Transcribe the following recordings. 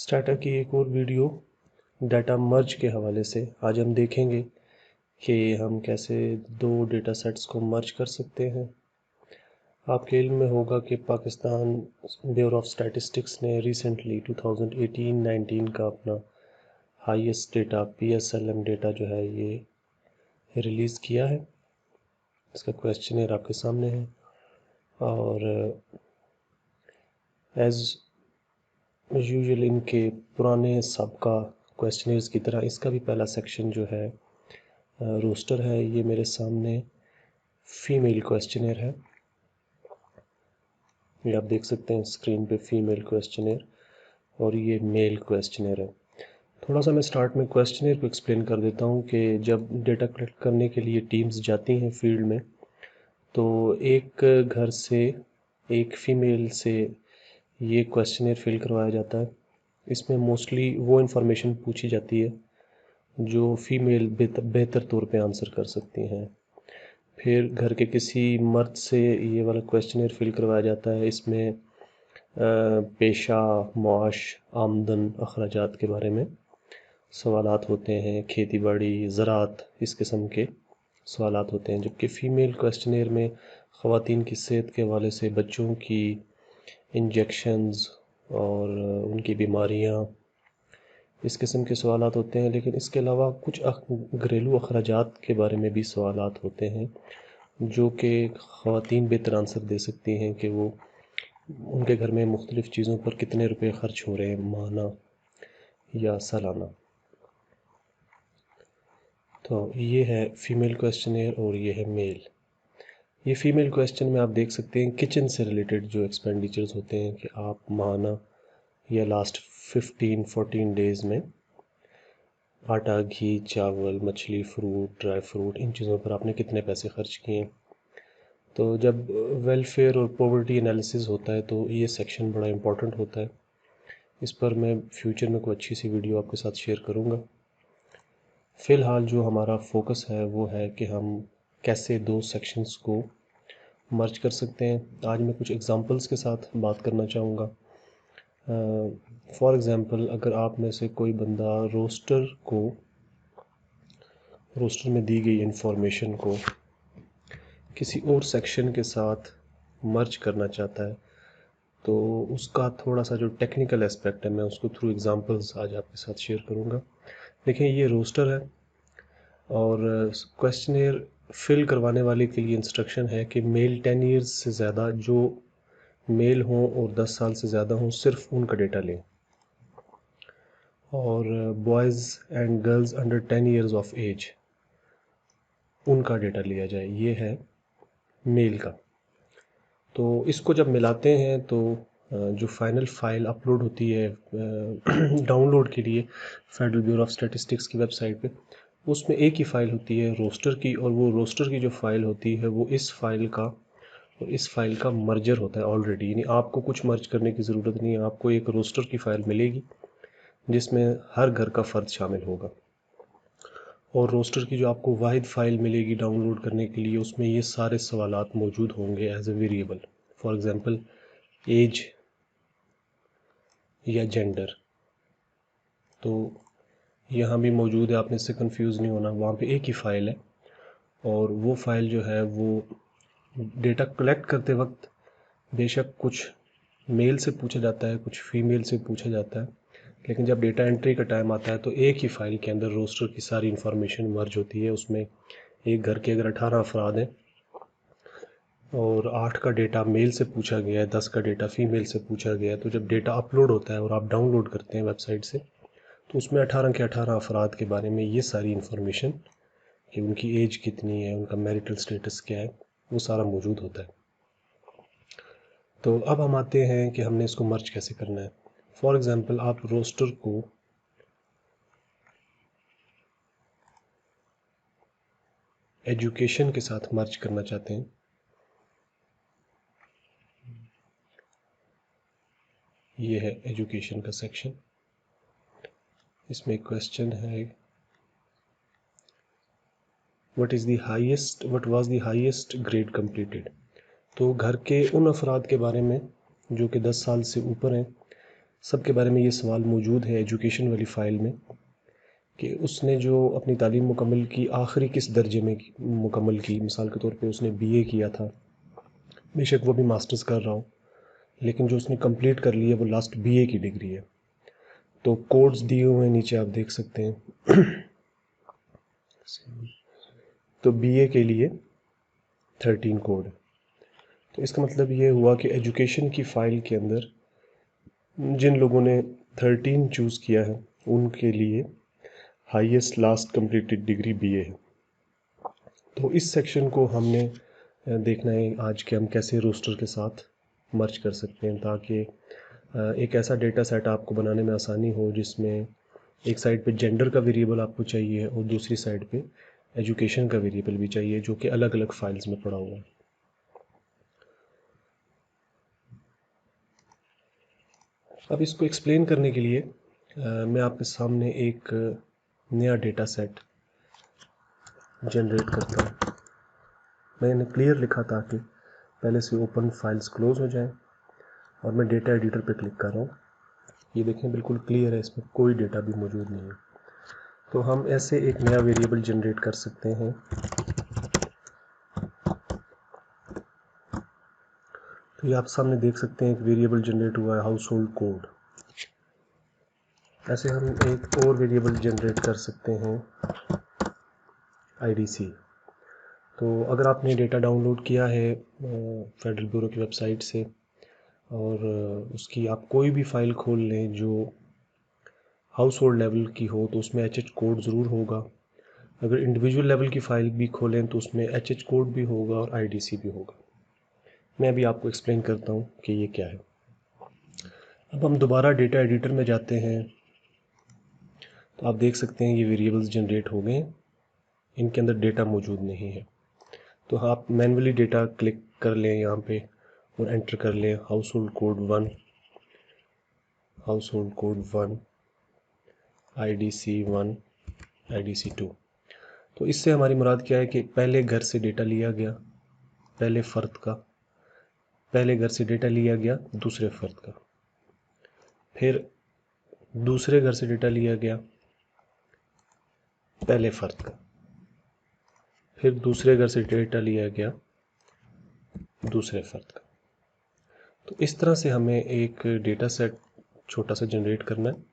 Strata की एक और वीडियो डाटा मर्ज के हवाले से। आज हम देखेंगे कि हम कैसे दो डेटा सेट्स को मर्ज कर सकते हैं। आपके इल्म में होगा कि पाकिस्तान ब्यूरो ऑफ स्टैटिस्टिक्स ने रिसेंटली 2018-19 का अपना हाईएस्ट डेटा PSLM डेटा जो है ये रिलीज़ किया है। इसका क्वेश्चनर आपके सामने है और एज़ यूजुअल इनके पुराने सबका क्वेश्चनर्स की तरह इसका भी पहला सेक्शन जो है रोस्टर है। ये मेरे सामने फीमेल क्वेश्चनर है, ये आप देख सकते हैं स्क्रीन पे फीमेल क्वेश्चनर और ये मेल क्वेश्चनर है। थोड़ा सा मैं स्टार्ट में क्वेश्चनर को एक्सप्लेन कर देता हूँ कि जब डेटा कलेक्ट करने के लिए टीम्स जाती हैं फील्ड में तो एक घर से एक फ़ीमेल से ये क्वेश्चनर फिल करवाया जाता है। इसमें मोस्टली वो इन्फॉर्मेशन पूछी जाती है जो फीमेल बेहतर तौर पे आंसर कर सकती हैं। फिर घर के किसी मर्द से ये वाला क्वेश्चनर फिल करवाया जाता है। इसमें पेशा, मुआश, आमदन, अखराजात के बारे में सवालात होते हैं, खेती बाड़ी, ज़राअत, इस किस्म के सवालात होते हैं। जबकि फ़ीमेल क्वेश्चनर में ख़वातीन की सेहत के हवाले से, बच्चों की इंजेक्शंस और उनकी बीमारियां, इस किस्म के सवालात होते हैं। लेकिन इसके अलावा कुछ घरेलू अखराजात के बारे में भी सवालात होते हैं जो कि ख़वातीन बेहतर आंसर दे सकती हैं कि वो उनके घर में मुख्तलिफ़ चीज़ों पर कितने रुपए ख़र्च हो रहे हैं माहाना या सालाना। तो ये है फ़ीमेल क्वेश्चनर और ये है मेल। ये फ़ीमेल क्वेश्चन में आप देख सकते हैं किचन से रिलेटेड जो एक्सपेंडिचर्स होते हैं कि आप माहाना या लास्ट 15-14 डेज़ में आटा, घी, चावल, मछली, फ्रूट, ड्राई फ्रूट, इन चीज़ों पर आपने कितने पैसे खर्च किए। तो जब वेलफेयर और पॉवर्टी एनालिसिस होता है तो ये सेक्शन बड़ा इम्पोर्टेंट होता है। इस पर मैं फ्यूचर में कोई अच्छी सी वीडियो आपके साथ शेयर करूँगा। फ़िलहाल जो हमारा फोकस है वो है कि हम कैसे दो सेक्शंस को मर्ज कर सकते हैं। आज मैं कुछ एग्जांपल्स के साथ बात करना चाहूँगा। फॉर एग्ज़ाम्पल, अगर आप में से कोई बंदा रोस्टर में दी गई इंफॉर्मेशन को किसी और सेक्शन के साथ मर्ज करना चाहता है तो उसका थोड़ा सा जो टेक्निकल एस्पेक्ट है मैं उसको थ्रू एग्जांपल्स आज आपके साथ शेयर करूँगा। देखिए, ये रोस्टर है और क्वेश्चनर फिल करवाने वाले के लिए इंस्ट्रक्शन है कि मेल 10 ईयर्स से ज़्यादा जो मेल हों और 10 साल से ज़्यादा हों सिर्फ उनका डेटा लें, और boys and girls under 10 years of age उनका डेटा लिया जाए। ये है मेल का। तो इसको जब मिलाते हैं तो जो फाइनल फ़ाइल अपलोड होती है डाउनलोड के लिए फेडरल ब्यूरो ऑफ स्टैटिस्टिक्स की वेबसाइट पे, उसमें एक ही फ़ाइल होती है रोस्टर की, और वो रोस्टर की जो फ़ाइल होती है वो इस फ़ाइल का और इस फ़ाइल का मर्जर होता है ऑलरेडी। यानी आपको कुछ मर्ज करने की ज़रूरत नहीं है। आपको एक रोस्टर की फ़ाइल मिलेगी जिसमें हर घर का फ़र्द शामिल होगा, और रोस्टर की जो आपको वाहिद फ़ाइल मिलेगी डाउनलोड करने के लिए उसमें ये सारे सवालात मौजूद होंगे as a variable. For example, as या जेंडर, तो यहाँ भी मौजूद है, आपने इससे कंफ्यूज नहीं होना। वहाँ पे एक ही फ़ाइल है और वो फ़ाइल जो है वो डेटा कलेक्ट करते वक्त बेशक कुछ मेल से पूछा जाता है, कुछ फीमेल से पूछा जाता है, लेकिन जब डेटा एंट्री का टाइम आता है तो एक ही फ़ाइल के अंदर रोस्टर की सारी इन्फॉर्मेशन मर्ज होती है। उसमें एक घर के अगर 18 अफराद हैं और 8 का डेटा मेल से पूछा गया है, 10 का डेटा फीमेल से पूछा गया है, तो जब डेटा अपलोड होता है और आप डाउनलोड करते हैं वेबसाइट से तो उसमें 18 के 18 अफराद के बारे में ये सारी इन्फॉर्मेशन कि उनकी एज कितनी है, उनका मैरिटल स्टेटस क्या है, वो सारा मौजूद होता है। तो अब हम आते हैं कि हमने इसको मर्ज कैसे करना है। फॉर एग्ज़ाम्पल, आप रोस्टर को एजुकेशन के साथ मर्ज करना चाहते हैं। ये है एजुकेशन का सेक्शन। इसमें एक क्वेश्चन है, what was the highest grade completed. तो घर के उन अफराद के बारे में जो कि 10 साल से ऊपर हैं सबके बारे में ये सवाल मौजूद है एजुकेशन वाली फ़ाइल में कि उसने जो अपनी तालीम मुकम्मल की आखिरी किस दर्जे में मुकम्मल की। मिसाल के तौर पे उसने बीए किया था, बेशक वो भी मास्टर्स कर रहा हो, लेकिन जो उसने कंप्लीट कर लिया वो लास्ट बीए की डिग्री है। तो कोड्स दिए हुए हैं नीचे, आप देख सकते हैं। तो बीए के लिए 13 कोड। तो इसका मतलब ये हुआ कि एजुकेशन की फ़ाइल के अंदर जिन लोगों ने 13 चूज़ किया है उनके लिए highest last completed degree BA है। तो इस सेक्शन को हमने देखना है आज कि हम कैसे रोस्टर के साथ मर्ज कर सकते हैं, ताकि एक ऐसा डेटा सेट आपको बनाने में आसानी हो जिसमें एक साइड पे जेंडर का वेरिएबल आपको चाहिए और दूसरी साइड पे एजुकेशन का वेरिएबल भी चाहिए, जो कि अलग अलग फाइल्स में पड़ा हुआ है। अब इसको एक्सप्लेन करने के लिए मैं आपके सामने एक नया डेटा सेट जनरेट करता हूँ। मैंने क्लियर लिखा ताकि पहले से ओपन फाइल्स क्लोज हो जाएं, और मैं डेटा एडिटर पे क्लिक कर रहा हूँ। ये देखें बिल्कुल क्लियर है, इसमें कोई डेटा भी मौजूद नहीं है। तो हम ऐसे एक नया वेरिएबल जनरेट कर सकते हैं। तो ये आप सामने देख सकते हैं एक वेरिएबल जनरेट हुआ है, हाउस होल्ड कोड। ऐसे हम एक और वेरिएबल जनरेट कर सकते हैं, IDC। तो अगर आपने डेटा डाउनलोड किया है फेडरल ब्यूरो की वेबसाइट से, और उसकी आप कोई भी फ़ाइल खोल लें जो हाउस होल्ड लेवल की हो, तो उसमें HH कोड ज़रूर होगा। अगर इंडिविजुअल लेवल की फ़ाइल भी खोलें तो उसमें HH कोड भी होगा और IDC भी होगा। मैं अभी आपको एक्सप्लेन करता हूँ कि ये क्या है। अब हम दोबारा डेटा एडिटर में जाते हैं, तो आप देख सकते हैं ये वेरिएबल्स जनरेट हो गए हैं, इनके अंदर डेटा मौजूद नहीं है। तो आप मैन्युअली डेटा क्लिक कर लें यहाँ पे और एंटर कर लें house hold code 1, house hold code 1, IDC 1, IDC 2। तो इससे हमारी मुराद क्या है कि पहले घर से डेटा लिया गया, पहले फ़र्द का, पहले घर से डेटा लिया गया दूसरे फ़र्द का, फिर दूसरे घर से डेटा लिया गया पहले फ़र्द का, फिर दूसरे घर से डेटा लिया गया दूसरे फ़र्द का। तो इस तरह से हमें एक डेटा सेट छोटा सा जनरेट करना है।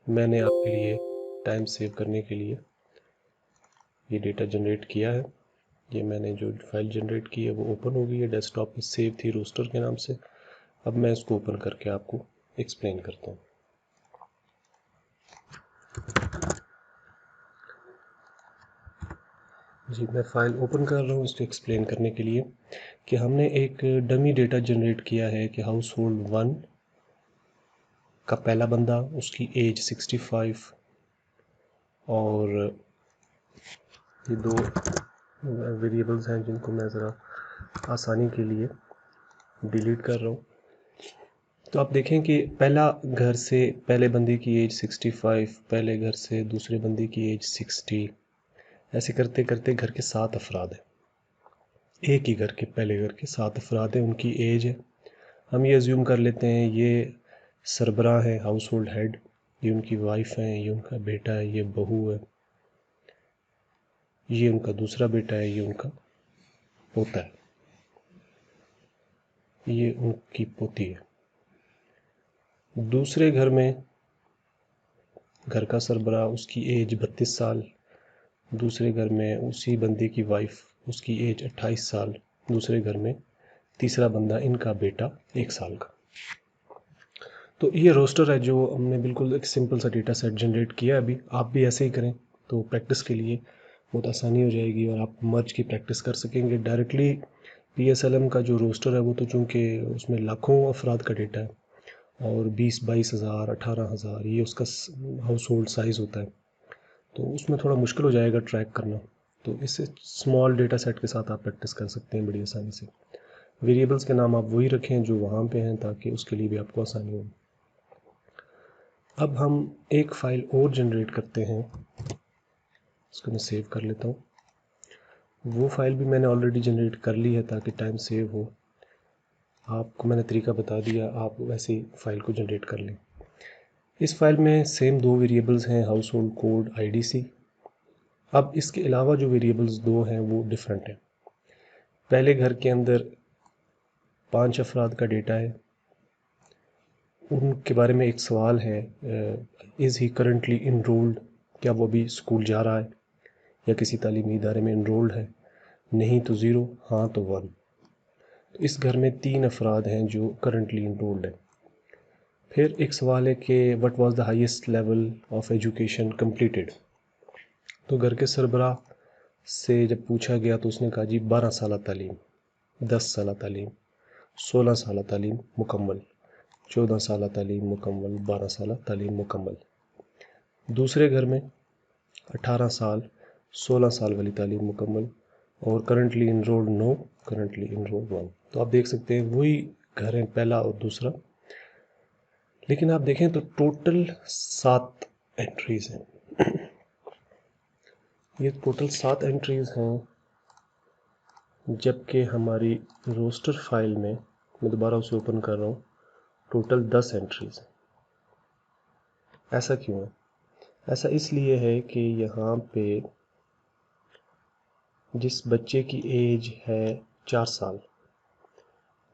मैंने आपके लिए टाइम सेव करने के लिए ये डेटा जनरेट किया है। ये मैंने जो फाइल जनरेट की है वो ओपन हो गई है, डेस्कटॉप पे सेव थी रोस्टर के नाम से। अब मैं इसको ओपन करके आपको एक्सप्लेन करता हूँ। जी, मैं फ़ाइल ओपन कर रहा हूँ इसको एक्सप्लेन करने के लिए कि हमने एक डमी डेटा जनरेट किया है कि हाउस होल्ड 1 का पहला बंदा, उसकी एज 65, और ये दो वेरिएबल्स हैं जिनको मैं ज़रा आसानी के लिए डिलीट कर रहा हूँ। तो आप देखें कि पहला घर से पहले बंदे की एज 65, पहले घर से दूसरे बंदे की एज 60, ऐसे करते करते घर के 7 अफराद हैं। एक ही घर के पहले घर के 7 अफराद हैं, उनकी एज है। हम ये अज्यूम कर लेते हैं ये सरबराह है, हाउस होल्ड हेड, ये उनकी वाइफ है, ये उनका बेटा है, ये बहू है, ये उनका दूसरा बेटा है, ये उनका पोता है, ये उनकी पोती है। दूसरे घर में घर का सरबराह, उसकी एज 32 साल, दूसरे घर में उसी बंदे की वाइफ, उसकी एज 28 साल, दूसरे घर में तीसरा बंदा, इनका बेटा 1 साल का। तो ये रोस्टर है जो हमने बिल्कुल एक सिंपल सा डेटा सेट जनरेट किया। अभी आप भी ऐसे ही करें तो प्रैक्टिस के लिए बहुत आसानी हो जाएगी और आप मर्ज की प्रैक्टिस कर सकेंगे। डायरेक्टली PSLM का जो रोस्टर है वो तो चूँकि उसमें लाखों अफराद का डेटा है और 20-22 हज़ार 18,000 ये उसका हाउस होल्ड साइज़ होता है, तो उसमें थोड़ा मुश्किल हो जाएगा ट्रैक करना। तो इससे स्मॉल डेटा सेट के साथ आप प्रैक्टिस कर सकते हैं बड़ी आसानी से। वेरिएबल्स के नाम आप वही रखें जो वहाँ पे हैं ताकि उसके लिए भी आपको आसानी हो। अब हम एक फ़ाइल और जनरेट करते हैं, इसको मैं सेव कर लेता हूँ। वो फ़ाइल भी मैंने ऑलरेडी जनरेट कर ली है ताकि टाइम सेव हो। आपको मैंने तरीका बता दिया, आप वैसे ही फ़ाइल को जनरेट कर लें। इस फाइल में सेम दो वेरिएबल्स हैं, हाउस होल्ड कोड IDC। अब इसके अलावा जो वेरिएबल्स दो हैं वो डिफरेंट हैं। पहले घर के अंदर 5 अफराद का डेटा है, उनके बारे में एक सवाल है, इज़ ही करंटली इनरोल्ड, क्या वो अभी स्कूल जा रहा है या किसी तालीमी इदारे में इनरोल्ड है। नहीं तो 0, हाँ तो 1। तो इस घर में 3 अफराद हैं जो करंटली इनरोल्ड हैं। फिर एक सवाल है कि what was the highest level of education completed. तो घर के सरबराह से जब पूछा गया तो उसने कहा जी 12 साल तालीम, 10 साल तालीम, 16 साल तालीम मुकम्मल, 14 साल तालीम मुकम्मल, 12 साल तालीम मुकम्मल। दूसरे घर में 18 साल, 16 साल वाली तालीम मुकम्मल और currently enrolled no, currently enrolled 1। तो आप देख सकते हैं वही घर है पहला और दूसरा, लेकिन आप देखें तो टोटल 7 एंट्रीज हैं। ये टोटल 7 एंट्रीज हैं, जबकि हमारी रोस्टर फाइल में, मैं दोबारा उसे ओपन कर रहा हूँ, टोटल 10 एंट्रीज हैं। ऐसा क्यों है? ऐसा इसलिए है कि यहाँ पे जिस बच्चे की एज है 4 साल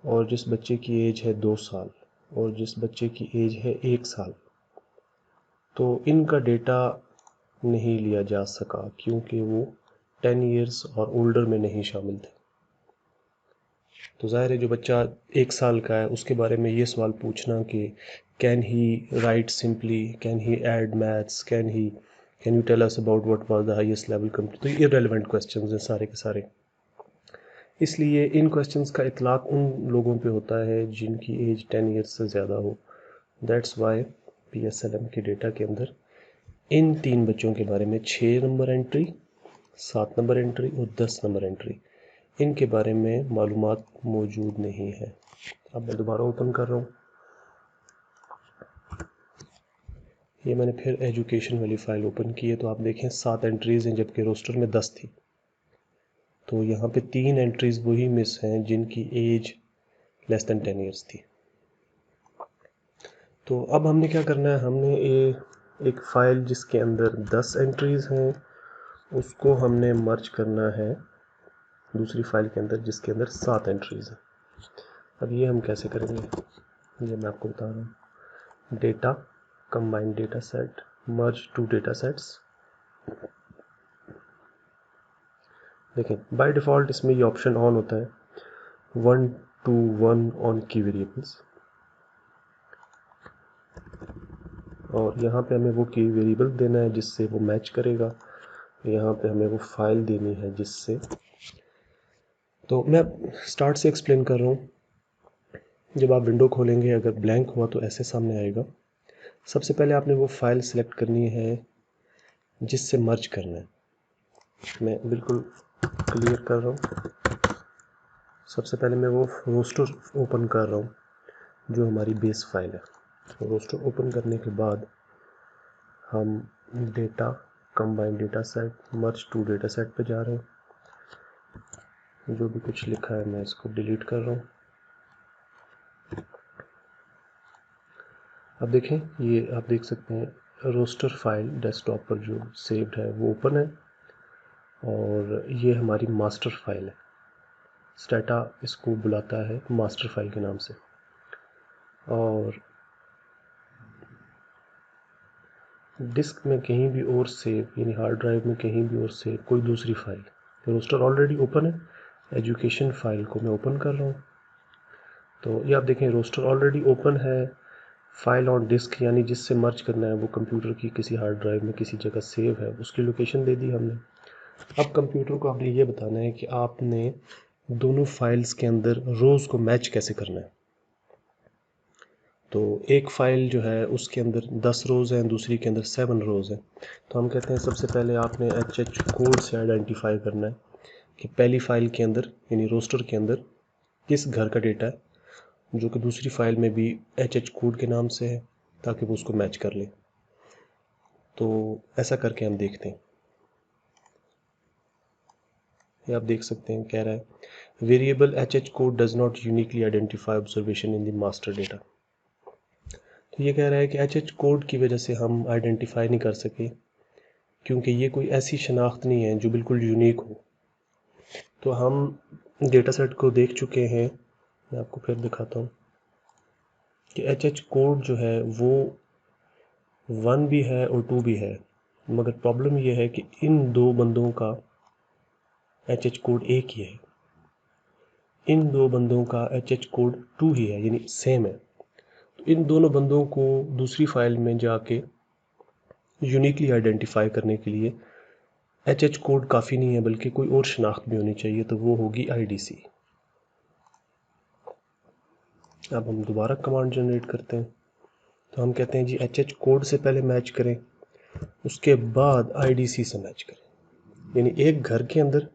और जिस बच्चे की एज है 2 साल और जिस बच्चे की एज है 1 साल, तो इनका डेटा नहीं लिया जा सका क्योंकि वो 10 इयर्स और ओल्डर में नहीं शामिल थे। तो ज़ाहिर है जो बच्चा 1 साल का है उसके बारे में ये सवाल पूछना कि can he write simply, can he add maths, can you tell us about what was the highest level complete, तो इररेलेवेंट क्वेश्चंस हैं सारे के सारे। इसलिए इन क्वेश्चंस का इतलाक उन लोगों पे होता है जिनकी एज 10 इयर्स से ज़्यादा हो। दैट्स वाई PSLM के डेटा के अंदर इन 3 बच्चों के बारे में 6 नंबर एंट्री, 7 नंबर एंट्री और 10 नंबर एंट्री, इनके बारे में मालूमात मौजूद नहीं है। अब मैं दोबारा ओपन कर रहा हूँ, ये मैंने फिर एजुकेशन वाली फ़ाइल ओपन की है, तो आप देखें 7 एंट्रीज़ हैं जबकि रोस्टर में 10 थी। तो यहाँ पे 3 एंट्रीज़ वही मिस हैं जिनकी एज लेस दैन 10 ईयर्स थी। तो अब हमने क्या करना है, हमने एक फ़ाइल जिसके अंदर 10 एंट्रीज़ हैं उसको हमने मर्ज करना है दूसरी फ़ाइल के अंदर जिसके अंदर 7 एंट्रीज़ हैं। अब ये हम कैसे करेंगे, ये मैं आपको बता रहा हूँ। Data, combined data set, merge two data sets. देखें बाय डिफ़ॉल्ट इसमें ये ऑप्शन ऑन होता है, 1 to 1 ऑन की वेरिएबल्स, और यहाँ पे हमें वो की वेरिएबल देना है जिससे वो मैच करेगा, यहाँ पे हमें वो फाइल देनी है जिससे। तो मैं स्टार्ट से एक्सप्लेन कर रहा हूँ। जब आप विंडो खोलेंगे अगर ब्लैंक हुआ तो ऐसे सामने आएगा। सबसे पहले आपने वो फाइल सिलेक्ट करनी है जिससे मर्ज करना है। मैं बिल्कुल क्लियर कर रहा हूँ। सबसे पहले मैं वो रोस्टर ओपन कर रहा हूँ जो हमारी बेस फाइल है। तो रोस्टर ओपन करने के बाद हम data, combined data set, merge two data set पे जा रहे हैं। जो भी कुछ लिखा है मैं इसको डिलीट कर रहा हूँ। अब देखें, ये आप देख सकते हैं रोस्टर फाइल डेस्कटॉप पर जो सेव्ड है वो ओपन है और ये हमारी मास्टर फाइल है। स्टेटा इसको बुलाता है मास्टर फाइल के नाम से। और डिस्क में कहीं भी और सेव, यानी हार्ड ड्राइव में कहीं भी और सेव कोई दूसरी फाइल, रोस्टर ऑलरेडी ओपन है, एजुकेशन फाइल को मैं ओपन कर रहा हूँ। तो ये आप देखें रोस्टर ऑलरेडी ओपन है, फाइल ऑन डिस्क यानी जिससे मर्ज करना है वो कंप्यूटर की किसी हार्ड ड्राइव में किसी जगह सेव है, उसकी लोकेशन दे दी हमने। अब कंप्यूटर को आपने ये बताना है कि आपने दोनों फाइल्स के अंदर रोज़ को मैच कैसे करना है। तो एक फ़ाइल जो है उसके अंदर 10 रोज़ हैं, दूसरी के अंदर 7 रोज़ हैं। तो हम कहते हैं सबसे पहले आपने HH कोड से आइडेंटिफाई करना है कि पहली फ़ाइल के अंदर यानी रोस्टर के अंदर किस घर का डेटा है, जो कि दूसरी फ़ाइल में भी HH कोड के नाम से है, ताकि वो उसको मैच कर ले। तो ऐसा करके हम देखते हैं। ये आप देख सकते हैं कह रहा है variable HH code does not uniquely identify observation in the master data. तो ये कह रहा है कि एच कोड की वजह से हम आइडेंटिफाई नहीं कर सके क्योंकि ये कोई ऐसी शनाख्त नहीं है जो बिल्कुल यूनिक हो। तो हम डेटा सेट को देख चुके हैं, मैं आपको फिर दिखाता हूँ कि एच कोड जो है वो 1 भी है और 2 भी है, मगर प्रॉब्लम ये है कि इन दो बंदों का एच कोड एक ही है, इन दो बंदों का एच कोड 2 ही है, यानी सेम है। तो इन दोनों बंदों को दूसरी फाइल में जाके यूनिकली आइडेंटिफाई करने के लिए एच कोड काफ़ी नहीं है, बल्कि कोई और शनाख्त भी होनी चाहिए, तो वो होगी आईडीसी। अब हम दोबारा कमांड जनरेट करते हैं, तो हम कहते हैं जी एच कोड से पहले मैच करें, उसके बाद आईडीसी से मैच करें, यानी एक घर के अंदर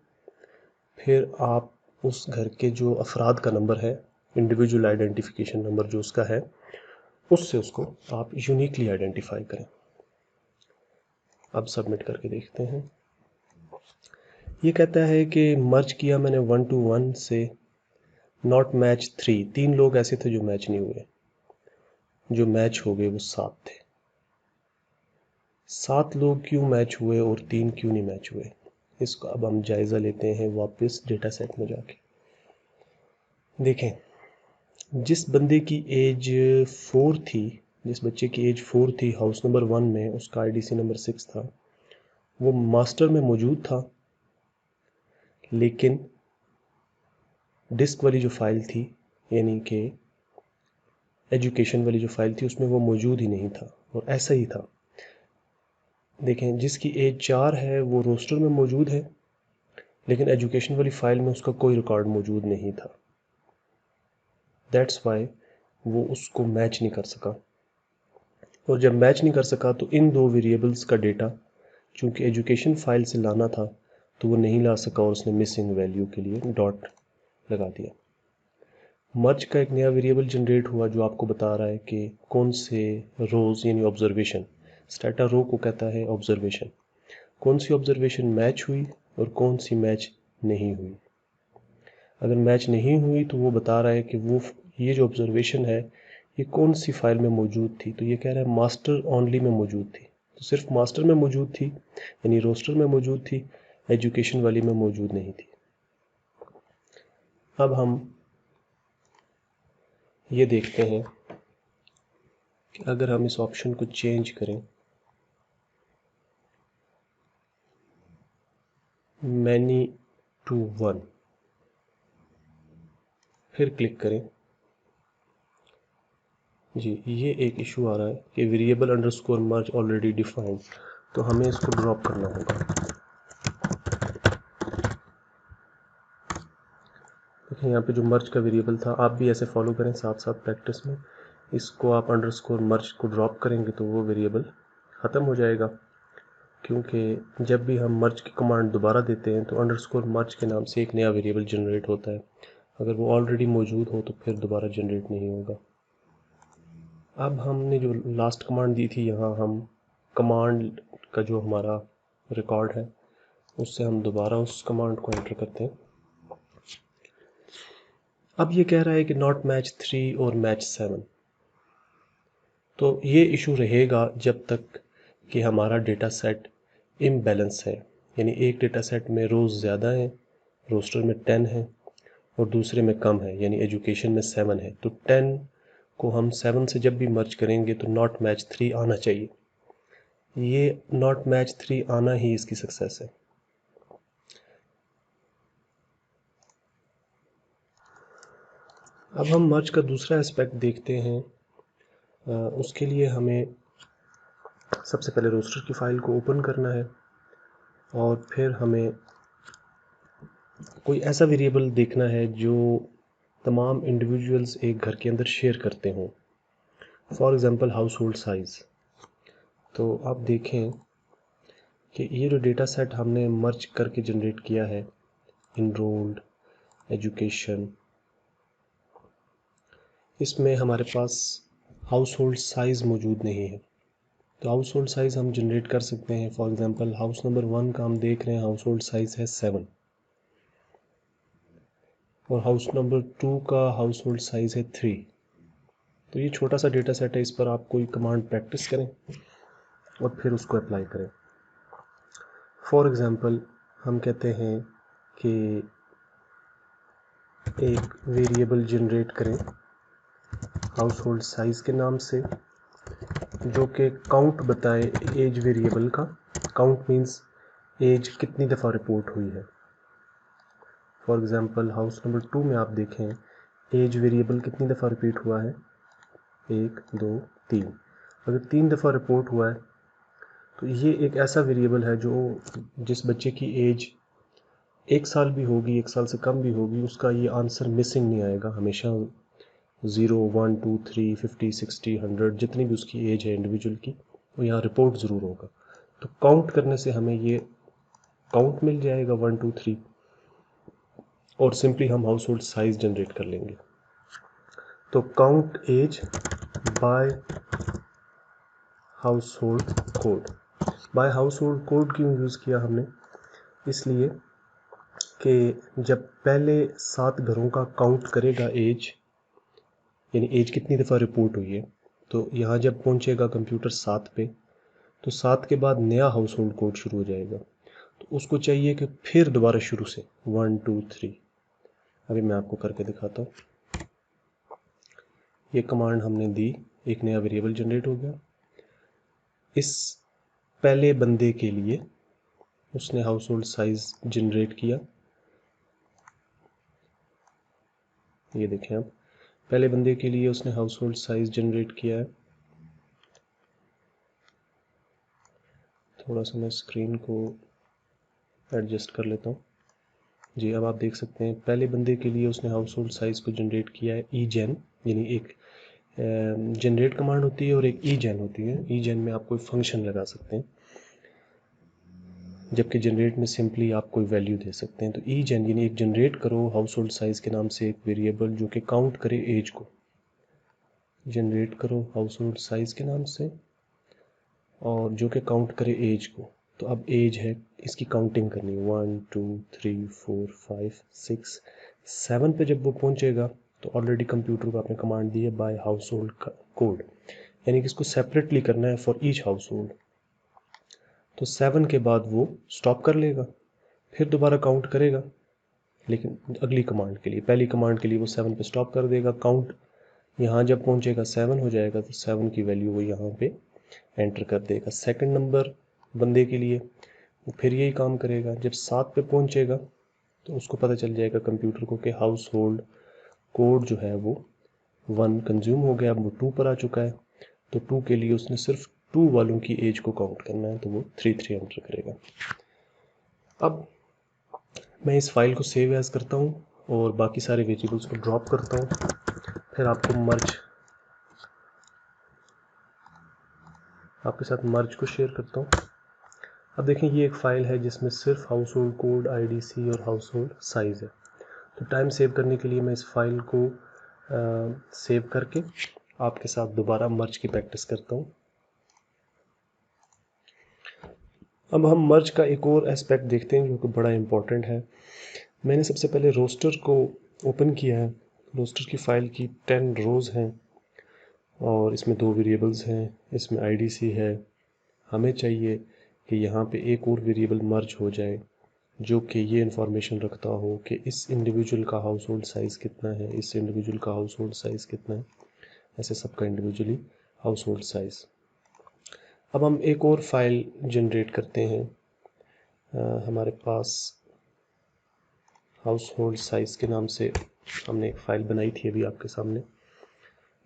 फिर आप उस घर के जो अफराद का नंबर है, इंडिविजुअल आइडेंटिफिकेशन नंबर जो उसका है, उससे उसको आप यूनिकली आइडेंटिफाई करें। अब सबमिट करके देखते हैं। ये कहता है कि मर्ज किया मैंने 1 to 1 से, नॉट मैच 3, 3 लोग ऐसे थे जो मैच नहीं हुए, जो मैच हो गए वो 7 थे। 7 लोग क्यों मैच हुए और 3 क्यों नहीं मैच हुए, इसको अब हम जायज़ा लेते हैं वापस डेटा सेट में जाके। देखें, जिस बंदे की एज 4 थी, जिस बच्चे की एज 4 थी हाउस नंबर 1 में, उसका आईडीसी नंबर 6 था, वो मास्टर में मौजूद था, लेकिन डिस्क वाली जो फाइल थी, यानी कि एजुकेशन वाली जो फाइल थी, उसमें वो मौजूद ही नहीं था, और ऐसा ही था। देखें, जिसकी एज 4 है वो रोस्टर में मौजूद है, लेकिन एजुकेशन वाली फाइल में उसका कोई रिकॉर्ड मौजूद नहीं था। दैट्स वाई वो उसको मैच नहीं कर सका, और जब मैच नहीं कर सका तो इन दो वेरिएबल्स का डेटा चूँकि एजुकेशन फाइल से लाना था तो वो नहीं ला सका, और उसने मिसिंग वैल्यू के लिए डॉट लगा दिया। मर्ज का एक नया वेरिएबल जनरेट हुआ जो आपको बता रहा है कि कौन से रोज़ यानी ऑब्जर्वेशन, स्टेटा रो को कहता है ऑब्जर्वेशन, कौन सी ऑब्जर्वेशन मैच हुई और कौन सी मैच नहीं हुई। अगर मैच नहीं हुई तो वो बता रहा है कि वो ये जो ऑब्जर्वेशन है ये कौन सी फाइल में मौजूद थी, तो ये कह रहा है मास्टर ओनली में मौजूद थी, तो सिर्फ मास्टर में मौजूद थी, यानी रोस्टर में मौजूद थी, एजुकेशन वाली में मौजूद नहीं थी। अब हम ये देखते हैं कि अगर हम इस ऑप्शन को चेंज करें, मैनी टू 1, फिर क्लिक करें, जी ये एक इशू आ रहा है कि वेरिएबल अंडरस्कोर मर्ज ऑलरेडी डिफाइंड, तो हमें इसको ड्रॉप करना होगा। देखिए यहाँ पे जो मर्ज का वेरिएबल था, आप भी ऐसे फॉलो करें साथ साथ प्रैक्टिस में, इसको आप अंडरस्कोर मर्ज को ड्रॉप करेंगे तो वो वेरिएबल ख़त्म हो जाएगा, क्योंकि जब भी हम मर्ज की कमांड दोबारा देते हैं तो अंडरस्कोर मर्ज के नाम से एक नया वेरिएबल जनरेट होता है, अगर वो ऑलरेडी मौजूद हो तो फिर दोबारा जनरेट नहीं होगा। अब हमने जो लास्ट कमांड दी थी, यहाँ हम कमांड का जो हमारा रिकॉर्ड है उससे हम दोबारा उस कमांड को एंटर करते हैं। अब ये कह रहा है कि नॉट मैच 3 और मैच 7, तो ये इशू रहेगा जब तक कि हमारा डेटा सेट इम्बैलेंस है, यानी एक डेटा सेट में रोज़ ज़्यादा है, रोस्टर में 10 है, और दूसरे में कम है, यानी एजुकेशन में 7 है, तो 10 को हम 7 से जब भी मर्ज करेंगे तो नॉट मैच 3 आना चाहिए। ये नॉट मैच 3 आना ही इसकी सक्सेस है। अब हम मर्ज का दूसरा एस्पेक्ट देखते हैं। उसके लिए हमें सबसे पहले रोस्टर की फ़ाइल को ओपन करना है, और फिर हमें कोई ऐसा वेरिएबल देखना है जो तमाम इंडिविजुअल्स एक घर के अंदर शेयर करते हों, for example house hold size. तो आप देखें कि ये जो डेटा सेट हमने मर्ज करके जनरेट किया है, इनरोल्ड, एजुकेशन, इसमें हमारे पास हाउस होल्ड साइज़ मौजूद नहीं है। तो हाउस होल्ड साइज़ हम जनरेट कर सकते हैं। फॉर एग्ज़ाम्पल हाउस नंबर 1 का हम देख रहे हैं, हाउस होल्ड साइज़ है 7, और हाउस नंबर 2 का हाउस होल्ड साइज़ है 3। तो ये छोटा सा डेटा सेट है, इस पर आप कोई कमांड प्रैक्टिस करें और फिर उसको अप्लाई करें। फॉर एग्ज़ाम्पल हम कहते हैं कि एक वेरिएबल जनरेट करें हाउस होल्ड साइज़ के नाम से, जो कि काउंट बताए एज वेरिएबल का। काउंट मीन्स एज कितनी दफ़ा रिपोर्ट हुई है। फॉर एग्ज़ाम्पल हाउस नंबर 2 में आप देखें एज वेरिएबल कितनी दफ़ा रिपीट हुआ है, 1 2 3। अगर 3 दफ़ा रिपोर्ट हुआ है तो ये एक ऐसा वेरिएबल है जो जिस बच्चे की एज 1 साल भी होगी, 1 साल से कम भी होगी, उसका ये आंसर मिसिंग नहीं आएगा। हमेशा 0 1 2 3 50 60 100 जितनी भी उसकी एज है इंडिविजुअल की, वो यहाँ रिपोर्ट ज़रूर होगा। तो काउंट करने से हमें ये काउंट मिल जाएगा 1 2 3, और सिंपली हम हाउस होल्ड साइज जनरेट कर लेंगे। तो count as by household code. By household code क्यों यूज़ किया हमने, इसलिए कि जब पहले 7 घरों का काउंट करेगा एज, यानी एज कितनी दफ़ा रिपोर्ट हुई है, तो यहाँ जब पहुँचेगा कंप्यूटर 7 पे, तो 7 के बाद नया हाउस होल्ड कोड शुरू हो जाएगा। तो उसको चाहिए कि फिर दोबारा शुरू से 1 2 3। अभी मैं आपको करके दिखाता हूँ। ये कमांड हमने दी, एक नया वेरिएबल जनरेट हो गया। इस पहले बंदे के लिए उसने हाउस होल्ड साइज जनरेट किया। ये देखें आप, पहले बंदे के लिए उसने हाउस होल्ड साइज जनरेट किया है। थोड़ा सा मैं स्क्रीन को एडजस्ट कर लेता हूँ जी। अब आप देख सकते हैं पहले बंदे के लिए उसने हाउस होल्ड साइज को जनरेट किया है ईजेन, यानी एक जनरेट कमांड होती है और एक ईजेन होती है। ईजेन में आप कोई फंक्शन लगा सकते हैं, जबकि जनरेट में सिंपली आप कोई वैल्यू दे सकते हैं। तो ईजेन यानी एक जनरेट करो हाउस होल्ड साइज के नाम से एक वेरिएबल जो कि काउंट करे एज को। जनरेट करो हाउस होल्ड साइज के नाम से और जो कि काउंट करे एज को। तो अब एज है, इसकी काउंटिंग करनी है 1 2 3 4 5 6 7 पे जब वो पहुंचेगा तो ऑलरेडी कंप्यूटर को आपने कमांड दी है बाय हाउस होल्ड कोड, यानी कि इसको सेपरेटली करना है फॉर ईच हाउस होल्ड। तो 7 के बाद वो स्टॉप कर लेगा, फिर दोबारा काउंट करेगा, लेकिन अगली कमांड के लिए, पहली कमांड के लिए वो 7 पे स्टॉप कर देगा। काउंट यहाँ जब पहुंचेगा 7 हो जाएगा, तो 7 की वैल्यू वो यहाँ पे एंटर कर देगा। सेकंड नंबर बंदे के लिए वो फिर यही काम करेगा। जब 7 पे पहुंचेगा तो उसको पता चल जाएगा कंप्यूटर को कि हाउस होल्ड कोड जो है वो 1 कंज्यूम हो गया, अब वो 2 पर आ चुका है। तो 2 के लिए उसने सिर्फ 2 वालों की एज को काउंट करना है, तो वो 3 एंटर करेगा। अब मैं इस फाइल को सेव एज करता हूँ और बाकी सारे वेरिएबल्स को ड्रॉप करता हूँ, फिर आपके साथ मर्ज को शेयर करता हूँ। अब देखें ये एक फ़ाइल है जिसमें सिर्फ हाउस होल्ड कोड, IDC और हाउस होल्ड साइज़ है। तो टाइम सेव करने के लिए मैं इस फाइल को सेव करके आपके साथ दोबारा मर्ज की प्रैक्टिस करता हूँ। अब हम मर्ज का एक और एस्पेक्ट देखते हैं जो कि बड़ा इम्पोर्टेंट है। मैंने सबसे पहले रोस्टर को ओपन किया है। रोस्टर की फ़ाइल की 10 रोज़ हैं और इसमें 2 वेरिएबल्स हैं, इसमें IDC है। हमें चाहिए कि यहाँ पे एक और वेरिएबल मर्ज हो जाए जो कि ये इन्फॉर्मेशन रखता हो कि इस इंडिविजुअल का हाउस होल्ड साइज़ कितना है, इस इंडिविजुअल का हाउस होल्ड साइज़ कितना है, ऐसे सबका इंडिविजुअली हाउस होल्ड साइज़। अब हम एक और फाइल जनरेट करते हैं। हमारे पास हाउस होल्ड साइज़ के नाम से हमने एक फ़ाइल बनाई थी अभी आपके सामने।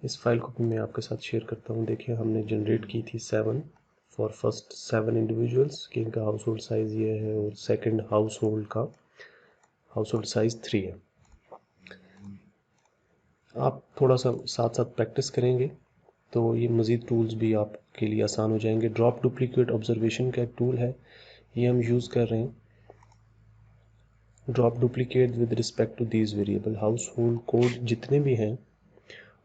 इस फाइल को भी मैं आपके साथ शेयर करता हूँ। देखिए हमने जनरेट की थी 7 फॉर फर्स्ट 7 इंडिविजुअल्स कि इनका हाउस होल्ड साइज़ ये है, और सेकंड हाउस होल्ड का हाउस होल्ड साइज़ 3 है। आप थोड़ा सा साथ साथ प्रैक्टिस करेंगे तो ये मज़ीद टूल्स भी आपके लिए आसान हो जाएंगे। ड्रॉप डुप्लीकेट ऑब्जर्वेशन का एक टूल है, ये हम यूज़ कर रहे हैं। Drop duplicate with respect to these variable, household code जितने भी हैं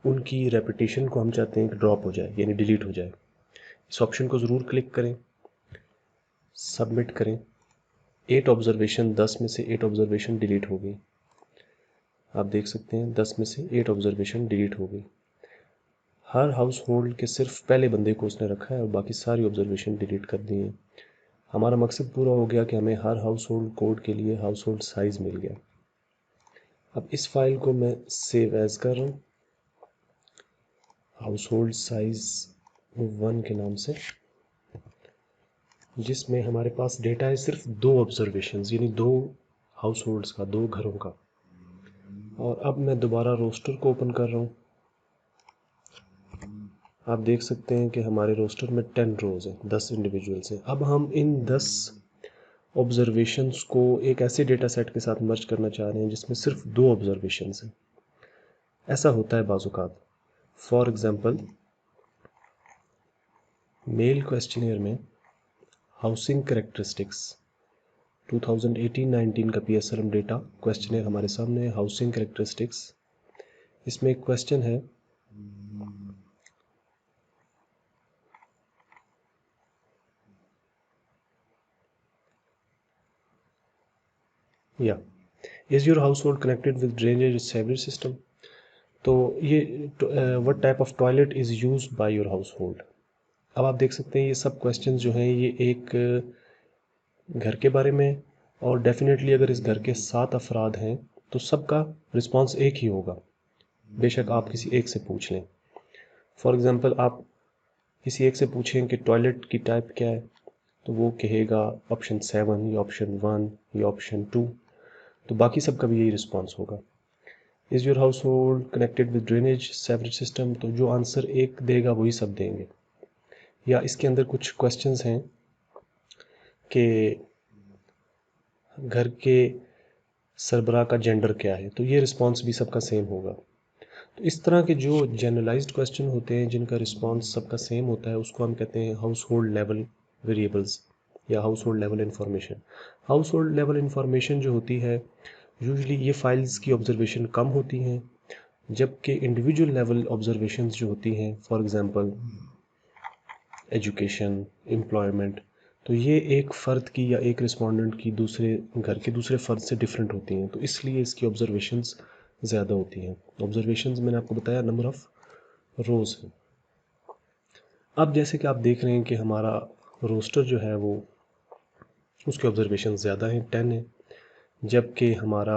उनकी रेपिटेशन को हम चाहते हैं कि ड्रॉप हो जाए, यानी डिलीट हो जाए। इस ऑप्शन को ज़रूर क्लिक करें, सबमिट करें। 8 ऑब्जर्वेशन, 10 में से 8 ऑब्जर्वेशन डिलीट हो गई। आप देख सकते हैं 10 में से 8 ऑब्जर्वेशन डिलीट हो गई। हर हाउस होल्ड के सिर्फ पहले बंदे को उसने रखा है और बाकी सारी ऑब्जर्वेशन डिलीट कर दी है। हमारा मकसद पूरा हो गया कि हमें हर हाउस होल्ड कोड के लिए हाउस होल्ड साइज़ मिल गया। अब इस फाइल को मैं सेव एज कर रहा हूँ हाउस होल्ड साइज 1 के नाम से, जिसमें हमारे पास डेटा है सिर्फ 2 ऑब्जर्वेशंस, यानी 2 हाउस होल्ड्स का, 2 घरों का। और अब मैं दोबारा रोस्टर को ओपन कर रहा हूँ। आप देख सकते हैं कि हमारे रोस्टर में 10 रोज़ हैं, 10 इंडिविजुअल्स हैं। अब हम इन 10 ऑब्जर्वेशंस को एक ऐसे डेटा सेट के साथ मर्ज करना चाह रहे हैं जिसमें सिर्फ 2 ऑब्जर्वेशंस हैं। ऐसा होता है बाज़-औक़ात। फॉर एग्ज़ाम्पल, मेल क्वेश्चनियर में हाउसिंग कैरेक्टरिस्टिक्स 2018-19 का PSLM डेटा क्वेश्चनियर हमारे सामने है। हाउसिंग कैरेक्टरिस्टिक्स, इसमें एक क्वेश्चन है या is your house hold connected with drainage sewerage system. तो ये what type of toilet is used by your house hold. अब आप देख सकते हैं ये सब क्वेश्चंस जो हैं ये एक घर के बारे में, और डेफिनेटली अगर इस घर के 7 अफराद हैं तो सबका रिस्पांस एक ही होगा, बेशक आप किसी एक से पूछ लें। फॉर एग्ज़ाम्पल, आप किसी एक से पूछें कि टॉयलेट की टाइप क्या है, तो वो कहेगा ऑप्शन 7 या ऑप्शन 1 या ऑप्शन 2, तो बाकी सबका भी यही रिस्पांस होगा। Is your house hold connected with drainage sewerage system, तो जो आंसर एक देगा वही सब देंगे। या इसके अंदर कुछ क्वेश्चंस हैं कि घर के सरबराह का जेंडर क्या है, तो ये रिस्पांस भी सबका सेम होगा। तो इस तरह के जो जनरलाइज्ड क्वेश्चन होते हैं जिनका रिस्पांस सबका सेम होता है, उसको हम कहते हैं हाउस होल्ड लेवल वेरिएबल्स या house hold level information. House hold level information जो होती है, यूजुअली ये फाइल्स की ऑब्जर्वेशन कम होती हैं, जबकि इंडिविजुअल लेवल ऑब्जर्वेशंस जो होती हैं, फॉर एग्जांपल एजुकेशन, एम्प्लॉयमेंट, तो ये एक फ़र्द की या एक रिस्पोंडेंट की दूसरे घर के दूसरे फ़र्द से डिफरेंट होती हैं, तो इसलिए इसकी ऑब्जर्वेशंस ज़्यादा होती हैं। ऑब्जर्वेशंस मैंने आपको बताया नंबर ऑफ़ रोज़ है। अब जैसे कि आप देख रहे हैं कि हमारा रोस्टर जो है वो उसके ऑब्जर्वेशन ज़्यादा हैं, 10 है, जबकि हमारा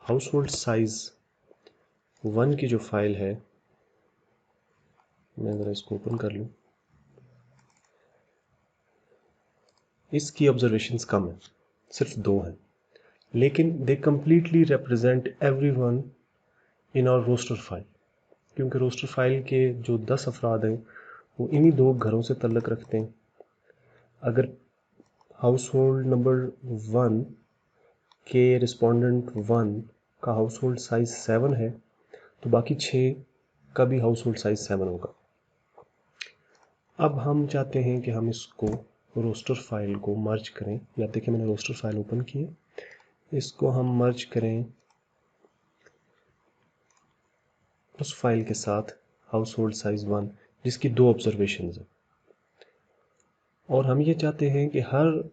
हाउस होल्ड साइज़ 1 की जो फाइल है, मैं ज़रा इसको ओपन कर लूँ, इसकी ऑब्जर्वेशंस कम है, सिर्फ 2 हैं, लेकिन they completely represent everyone in our roster file, क्योंकि रोस्टर फाइल के जो 10 अफराद हैं वो इन्हीं 2 घरों से तल्लुक़ रखते हैं। अगर हाउस होल्ड नंबर 1 के रिस्पोंडेंट 1 का हाउस होल्ड साइज़ 7 है, तो बाकी 6 का भी हाउस होल्ड साइज़ 7 होगा। अब हम चाहते हैं कि हम इसको रोस्टर फाइल को मर्ज करें, या देखिए मैंने रोस्टर फाइल ओपन की है, इसको हम मर्ज करें उस फाइल के साथ हाउस होल्ड साइज़ 1 जिसकी 2 ऑब्जर्वेशंस हैं, और हम ये चाहते हैं कि हर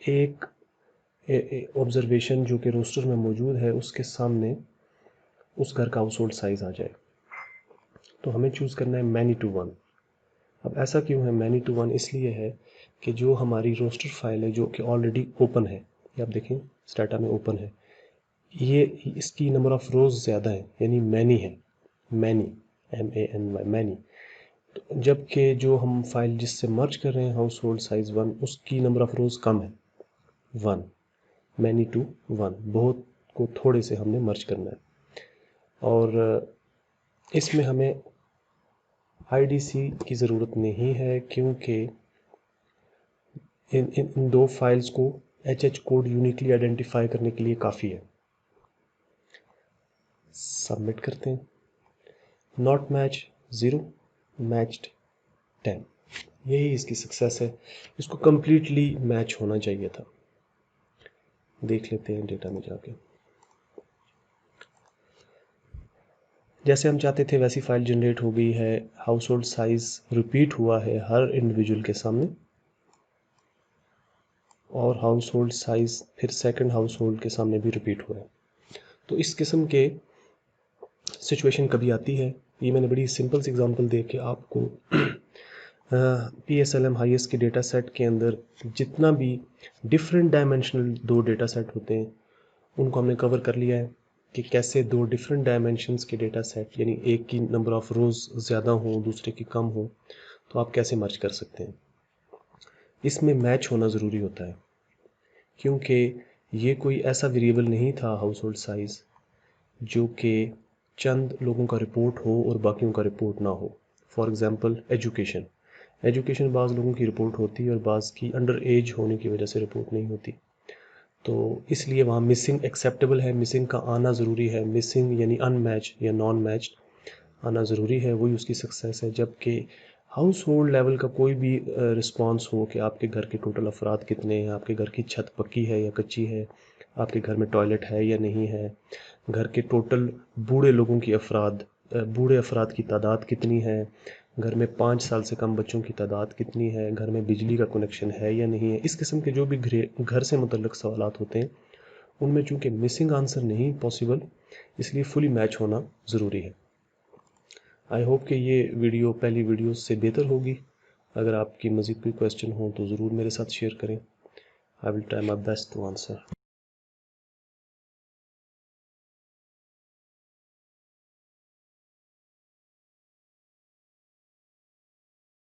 एक ऑब्जर्वेशन जो कि रोस्टर में मौजूद है उसके सामने उस घर का हाउस होल्ड साइज़ आ जाए। तो हमें चूज़ करना है मैनी टू 1। अब ऐसा क्यों है मैनी टू 1? इसलिए है कि जो हमारी रोस्टर फाइल है जो कि ऑलरेडी ओपन है, ये आप देखें स्टाटा में ओपन है, ये इसकी नंबर ऑफ़ रोज़ ज़्यादा है, यानी मैनी है, मैनी MANY मैनी। तो जबकि जो हम फाइल जिससे मर्ज कर रहे हैं हाउस होल्ड साइज़ 1 उसकी नंबर ऑफ़ रोज़ कम है, 1, मैनी टू 1, बहुत को थोड़े से हमने मर्ज करना है। और इसमें हमें IDC की ज़रूरत नहीं है, क्योंकि इन 2 फाइल्स को HH कोड यूनिकली आइडेंटिफाई करने के लिए काफ़ी है। सबमिट करते हैं। नॉट मैच 0, मैच्ड 10, यही इसकी सक्सेस है। इसको कम्प्लीटली मैच होना चाहिए था। देख लेते हैं डेटा में जाके। जैसे हम चाहते थे वैसी फाइल जनरेट हो गई है। हाउस होल्ड साइज़ रिपीट हुआ है हर इंडिविजुअल के सामने, और हाउस होल्ड साइज़ फिर सेकंड हाउस होल्ड के सामने भी रिपीट हुआ है। तो इस किस्म के सिचुएशन कभी आती है ये मैंने बड़ी सिंपल सी एग्जांपल दे के आपको PSLM हाईएस्ट के डेटा सेट के अंदर जितना भी डिफरेंट डायमेंशनल 2 डेटा सेट होते हैं उनको हमने कवर कर लिया है कि कैसे 2 डिफरेंट डायमेंशंस के डेटा सेट, यानी एक की नंबर ऑफ रोज ज़्यादा हो दूसरे की कम हो, तो आप कैसे मर्ज कर सकते हैं। इसमें मैच होना ज़रूरी होता है क्योंकि ये कोई ऐसा वेरिएबल नहीं था हाउस होल्ड साइज़ जो कि चंद लोगों का रिपोर्ट हो और बाकियों का रिपोर्ट ना हो। फॉर एग्ज़ाम्पल एजुकेशन बाज़ लोगों की रिपोर्ट होती है और बाज़ की अंडर एज होने की वजह से रिपोर्ट नहीं होती, तो इसलिए वहाँ मिसिंग एक्सेप्टेबल है, मिसिंग का आना ज़रूरी है। मिसिंग यानी अनमैच या नॉन मैच आना ज़रूरी है, वही उसकी सक्सेस है। जबकि हाउस होल्ड लेवल का कोई भी रिस्पांस हो कि आपके घर के टोटल अफराद कितने हैं, आपके घर की छत पक्की है या कच्ची है, आपके घर में टॉयलेट है या नहीं है, घर के टोटल बूढ़े अफराद की तादाद कितनी है, घर में 5 साल से कम बच्चों की तादाद कितनी है, घर में बिजली का कनेक्शन है या नहीं है, इस किस्म के जो भी घर से मुतल्लिक सवालात होते हैं उनमें चूँकि मिसिंग आंसर नहीं पॉसिबल, इसलिए फुली मैच होना ज़रूरी है। आई होप कि ये वीडियो पहली वीडियो से बेहतर होगी। अगर आपकी मज़ीद कोई क्वेश्चन हो तो ज़रूर मेरे साथ शेयर करें। I will try my best to answer.